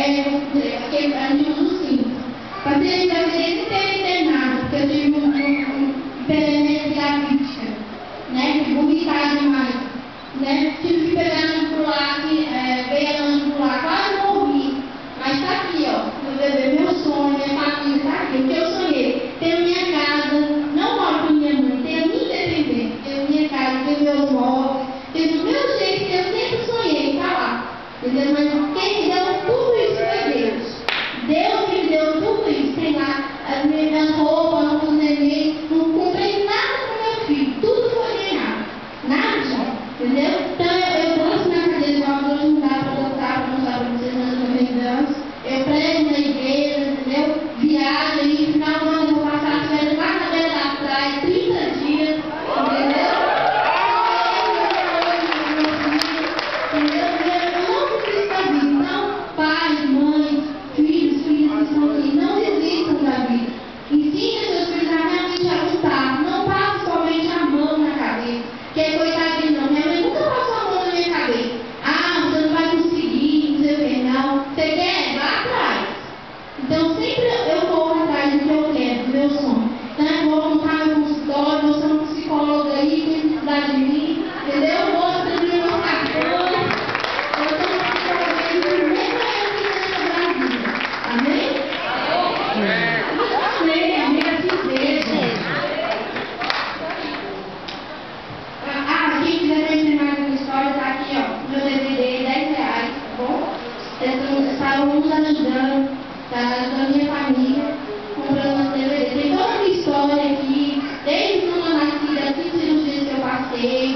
aquele anjo sim. Passei a vida inteira internada, porque eu tive um impedimento diabética, né? Que vomitar demais, né? Tive que pegar a ambular, veio a ambular, quase morri. Mas tá aqui, ó, meu bebê, meu sonho, minha família tá aqui, o que eu sonhei. Tenho minha casa, não moro com minha mãe, tenho minha independência, tenho minha casa, tenho meus móveis, tenho do meu jeito que eu sempre sonhei, tá lá. Entendeu? Mas quem me deu tudo isso foi Deus. Deus me deu tudo isso. Tem lá as minhas roupas, os neném, não comprei nada para meu filho, tudo foi ganhado. Nada, entendeu? Então eu danço na cadeira de rodas, hoje não dá para dançar, para mostrar para vocês, mas eu também danço. Eu prego na igreja, entendeu? Viajo aí, no final do ano eu vou passar as férias lá na beira da praia, 30 dias, entendeu? Então sempre eu corro atrás do que eu quero, do meu sonho. Então eu vou montar meu consultório, vou ser um psicólogo aí, tem necessidade de mim, entendeu? Eu vou aprender meus cartões, eu sou um psicólogo que nem conheço nessa Brasília. Amém? Amém, amiga, assim seja. Quem quiser conhecer mais uma história, tá aqui, ó, meu DVD, R$10, tá bom? Estavam nos ajudando. Da minha família, comprando uma DVD. Tem toda uma história aqui, desde quando eu nasci, das cirurgias que eu passei,